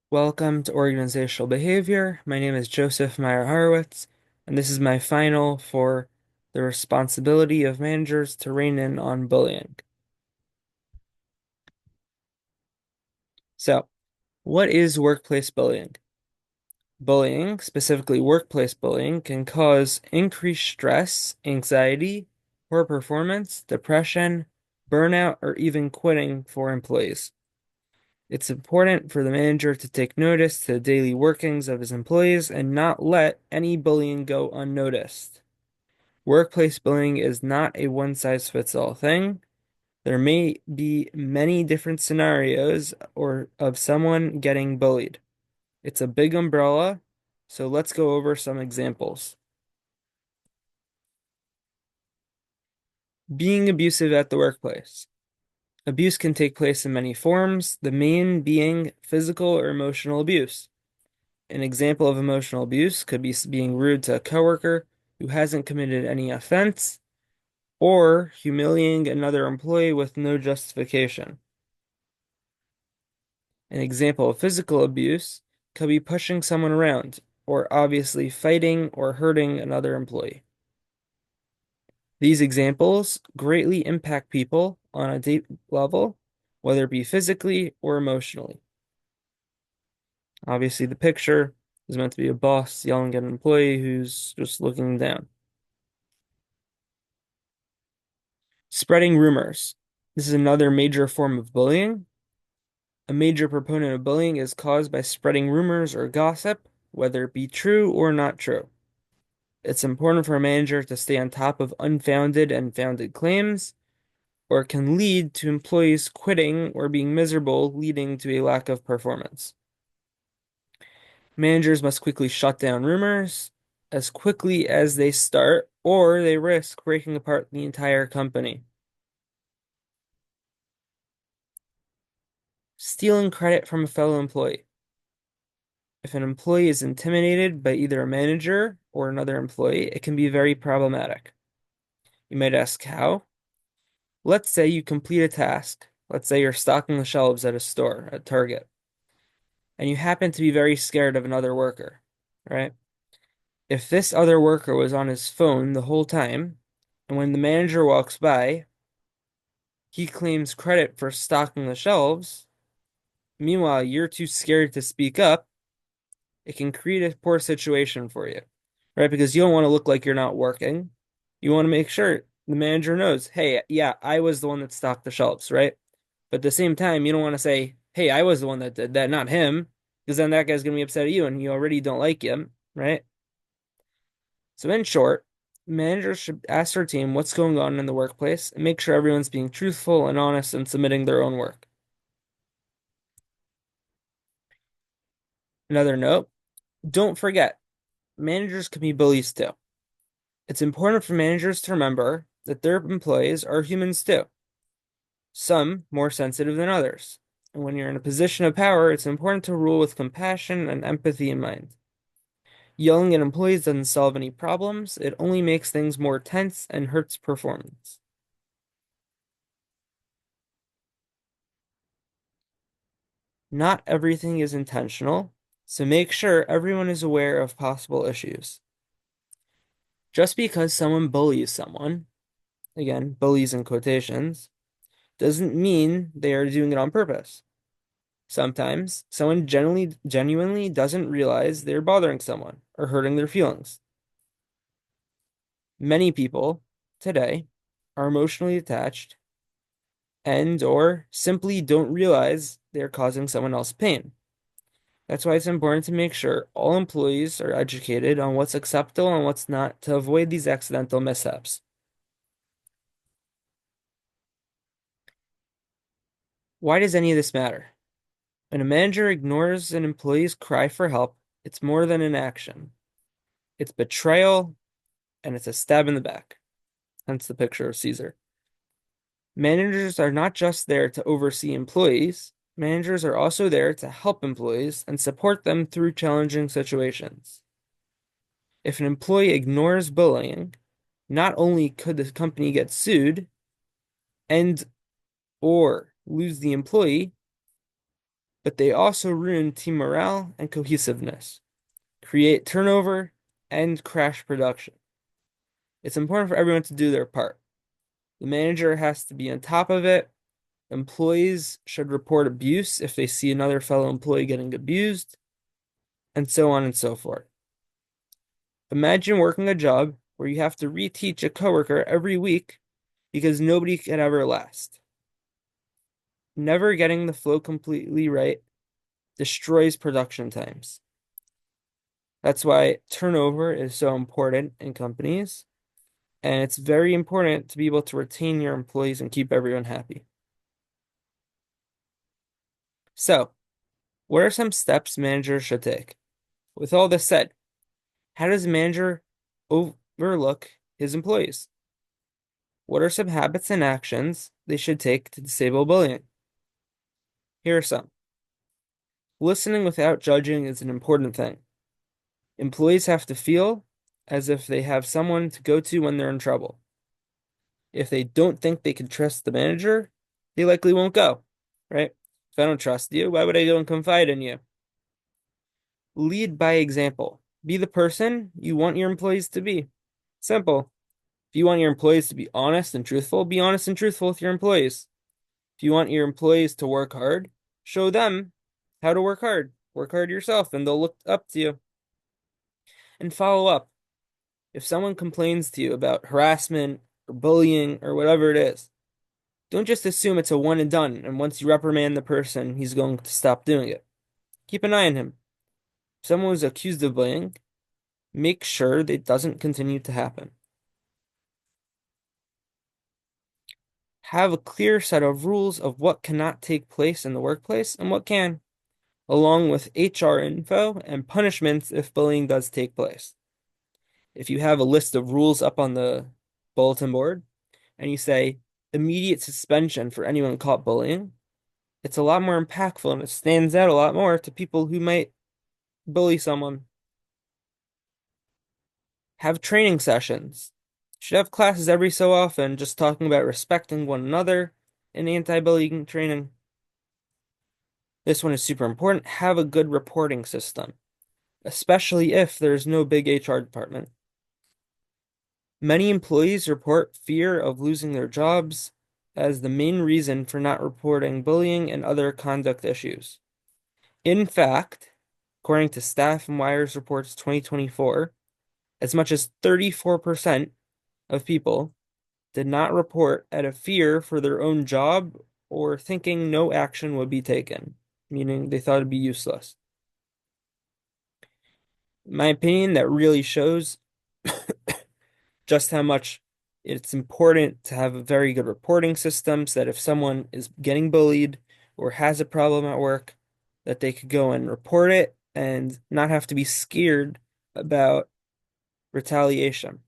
Welcome to Organizational Behavior. My name is Joseph Meyer Horowitz, and this is my final for the responsibility of managers to rein in on bullying. So, what is workplace bullying? Bullying, specifically workplace bullying, can cause increased stress, anxiety, poor performance, depression, burnout, or even quitting for employees. It's important for the manager to take notice to the daily workings of his employees and not let any bullying go unnoticed. Workplace bullying is not a one-size-fits-all thing. There may be many different scenarios or of someone getting bullied. It's a big umbrella, so let's go over some examples. Being abusive at the workplace. Abuse can take place in many forms, the main being physical or emotional abuse. An example of emotional abuse could be being rude to a coworker who hasn't committed any offense or humiliating another employee with no justification. An example of physical abuse could be pushing someone around or obviously fighting or hurting another employee. These examples greatly impact people on a deep level, whether it be physically or emotionally. Obviously, the picture is meant to be a boss yelling at an employee who's just looking down. Spreading rumors. This is another major form of bullying. A major proponent of bullying is caused by spreading rumors or gossip, whether it be true or not true. It's important for a manager to stay on top of unfounded and founded claims, or it can lead to employees quitting or being miserable, leading to a lack of performance. Managers must quickly shut down rumors as quickly as they start, or they risk breaking apart the entire company. Stealing credit from a fellow employee. If an employee is intimidated by either a manager or another employee, it can be very problematic. You might ask how? Let's say you complete a task. Let's say you're stocking the shelves at a store, at Target, and you happen to be very scared of another worker, right? If this other worker was on his phone the whole time, and when the manager walks by, he claims credit for stocking the shelves, meanwhile, you're too scared to speak up, it can create a poor situation for you, right? Because you don't want to look like you're not working. You want to make sure the manager knows, hey, yeah, I was the one that stocked the shelves, right? But at the same time, you don't want to say, hey, I was the one that did that, not him, because then that guy's going to be upset at you and you already don't like him, right? So, in short, managers should ask their team what's going on in the workplace and make sure everyone's being truthful and honest and submitting their own work. Another note, don't forget, managers can be bullies too. It's important for managers to remember that their employees are humans too, some more sensitive than others. And when you're in a position of power, it's important to rule with compassion and empathy in mind. Yelling at employees doesn't solve any problems, it only makes things more tense and hurts performance. Not everything is intentional, so make sure everyone is aware of possible issues. Just because someone bullies someone, again, bullies in quotations, doesn't mean they are doing it on purpose. Sometimes someone genuinely doesn't realize they're bothering someone or hurting their feelings. Many people today are emotionally attached and or simply don't realize they're causing someone else pain. That's why it's important to make sure all employees are educated on what's acceptable and what's not to avoid these accidental mishaps. Why does any of this matter? When a manager ignores an employee's cry for help, it's more than an action. It's betrayal and it's a stab in the back. Hence the picture of Caesar. Managers are not just there to oversee employees, managers are also there to help employees and support them through challenging situations. If an employee ignores bullying, not only could the company get sued and or lose the employee, but they also ruin team morale and cohesiveness, create turnover, and crash production. It's important for everyone to do their part. The manager has to be on top of it. Employees should report abuse if they see another fellow employee getting abused, and so on and so forth. Imagine working a job where you have to reteach a coworker every week because nobody can ever last. Never getting the flow completely right destroys production times. That's why turnover is so important in companies, and it's very important to be able to retain your employees and keep everyone happy. So, what are some steps managers should take? With all this said, how does a manager overlook his employees? What are some habits and actions they should take to disable bullying? Here are some. Listening without judging is an important thing. Employees have to feel as if they have someone to go to when they're in trouble. If they don't think they can trust the manager, they likely won't go, right? If I don't trust you, why would I go and confide in you? Lead by example. Be the person you want your employees to be. Simple. If you want your employees to be honest and truthful, be honest and truthful with your employees. If you want your employees to work hard, show them how to work hard. Work hard yourself, and they'll look up to you. And follow up. If someone complains to you about harassment or bullying or whatever it is, don't just assume it's a one and done, and once you reprimand the person, he's going to stop doing it. Keep an eye on him. If someone was accused of bullying, make sure that it doesn't continue to happen. Have a clear set of rules of what cannot take place in the workplace and what can, along with HR info and punishments if bullying does take place. If you have a list of rules up on the bulletin board and you say immediate suspension for anyone caught bullying, it's a lot more impactful and it stands out a lot more to people who might bully someone. Have training sessions. Should have classes every so often just talking about respecting one another and anti-bullying training. This one is super important. Have a good reporting system, especially if there's no big HR department. Many employees report fear of losing their jobs as the main reason for not reporting bullying and other conduct issues. In fact, according to Staff and Wires Reports 2024, as much as 34% of people did not report out of fear for their own job or thinking no action would be taken, meaning they thought it'd be useless. In my opinion, that really shows just how much it's important to have a very good reporting system so that if someone is getting bullied or has a problem at work, that they could go and report it and not have to be scared about retaliation.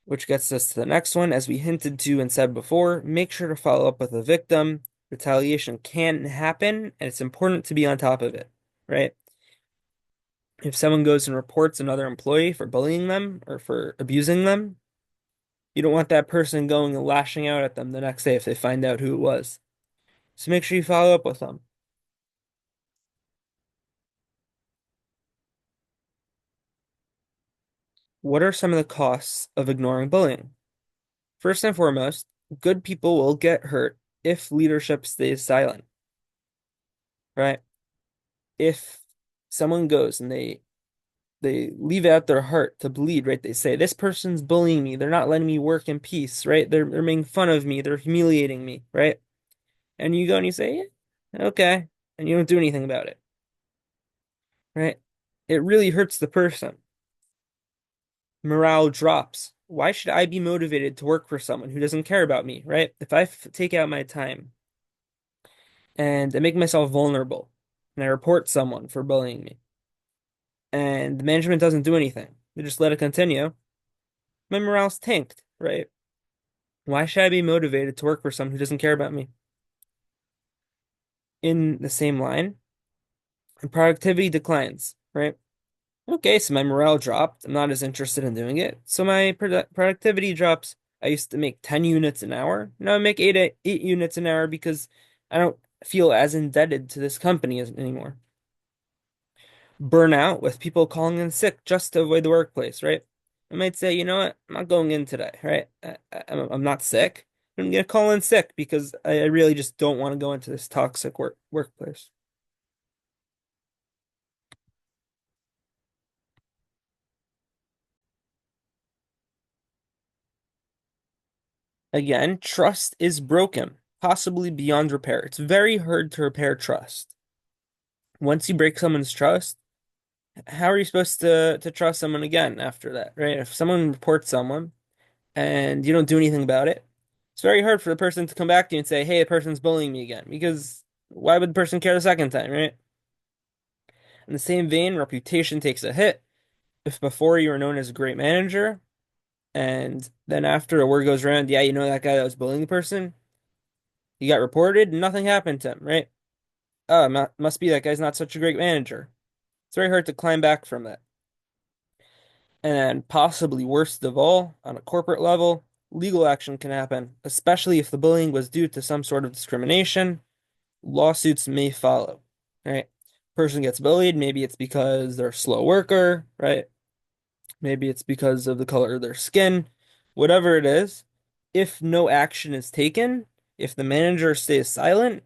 Which gets us to the next one. As we hinted to and said before, make sure to follow up with the victim. Retaliation can happen, and it's important to be on top of it, right? If someone goes and reports another employee for bullying them or for abusing them, you don't want that person going and lashing out at them the next day if they find out who it was. So make sure you follow up with them. What are some of the costs of ignoring bullying? First and foremost, good people will get hurt if leadership stays silent, right? If someone goes and they leave out their heart to bleed, right? They say, this person's bullying me. They're not letting me work in peace, right? They're making fun of me. They're humiliating me, right? And you go and you say, yeah, okay. And you don't do anything about it, right? It really hurts the person. Morale drops. Why should I be motivated to work for someone who doesn't care about me, right? If I take out my time and I make myself vulnerable and I report someone for bullying me and the management doesn't do anything, they just let it continue, my morale's tanked, right? Why should I be motivated to work for someone who doesn't care about me? In the same line, productivity declines, right? Okay, so my morale dropped. I'm not as interested in doing it. So my productivity drops. I used to make 10 units an hour. Now I make 8 units an hour because I don't feel as indebted to this company as anymore. Burnout with people calling in sick just to avoid the workplace, right? I might say, you know what, I'm not going in today, right? I'm not sick. I'm gonna call in sick because I really just don't want to go into this toxic workplace. Again, trust is broken, possibly beyond repair. It's very hard to repair trust. Once you break someone's trust, how are you supposed to trust someone again after that, right? If someone reports someone and you don't do anything about it, it's very hard for the person to come back to you and say, "Hey, a person's bullying me again," because why would the person care the second time, right? In the same vein, reputation takes a hit. If before you were known as a great manager, and then after a word goes around, yeah, you know that guy that was bullying the person, he got reported, and nothing happened to him, right? Oh, must be that guy's not such a great manager. It's very hard to climb back from that. And possibly worst of all, on a corporate level, legal action can happen, especially if the bullying was due to some sort of discrimination. Lawsuits may follow, right? Person gets bullied, maybe it's because they're a slow worker, right? Maybe it's because of the color of their skin, whatever it is. If no action is taken, if the manager stays silent,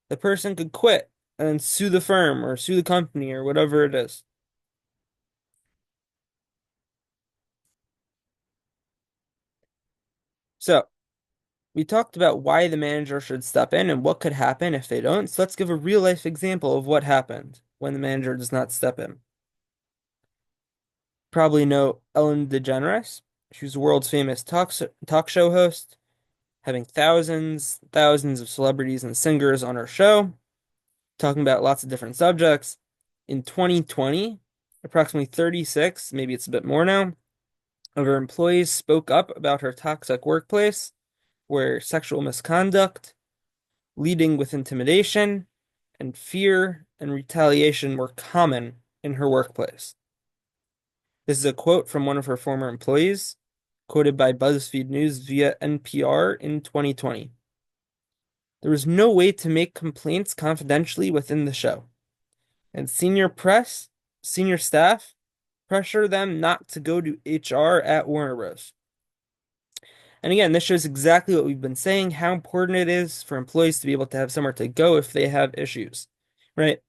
the person could quit and sue the firm or sue the company or whatever it is. So, we talked about why the manager should step in and what could happen if they don't. So, let's give a real life example of what happened when the manager does not step in. Probably know Ellen DeGeneres. She was the world's famous talk show host, having thousands of celebrities and singers on her show, talking about lots of different subjects. In 2020, approximately 36, maybe it's a bit more now, of her employees spoke up about her toxic workplace, where sexual misconduct, leading with intimidation, and fear and retaliation were common in her workplace. This is a quote from one of her former employees, quoted by BuzzFeed News via NPR in 2020. There was no way to make complaints confidentially within the show, and senior staff, pressure them not to go to HR at Warner Bros. And again, this shows exactly what we've been saying, how important it is for employees to be able to have somewhere to go if they have issues, right?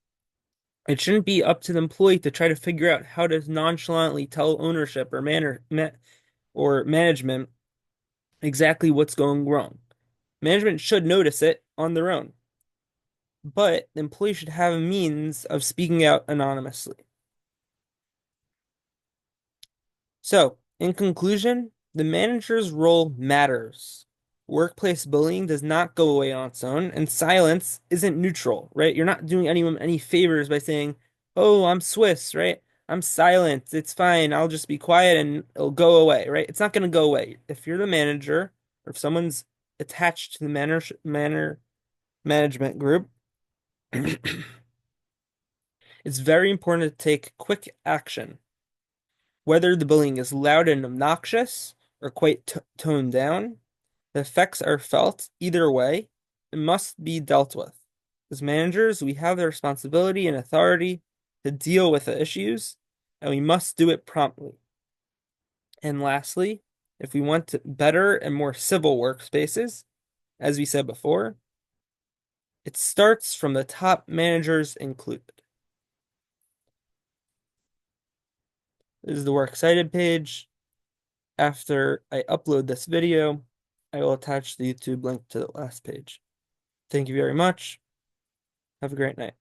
It shouldn't be up to the employee to try to figure out how to nonchalantly tell ownership or management exactly what's going wrong. Management should notice it on their own, but the employee should have a means of speaking out anonymously. So, in conclusion, the manager's role matters. Workplace bullying does not go away on its own, and silence isn't neutral, right? You're not doing anyone any favors by saying, "Oh, I'm Swiss," right? I'm silent. It's fine. I'll just be quiet and it'll go away, right? It's not going to go away. If you're the manager or if someone's attached to the management group, it's very important to take quick action. Whether the bullying is loud and obnoxious or quite toned down, the effects are felt either way and must be dealt with. As managers, we have the responsibility and authority to deal with the issues, and we must do it promptly. And lastly, if we want better and more civil workspaces, as we said before, it starts from the top managers included. This is the Works Cited page. After I upload this video, I will attach the YouTube link to the last page. Thank you very much. Have a great night.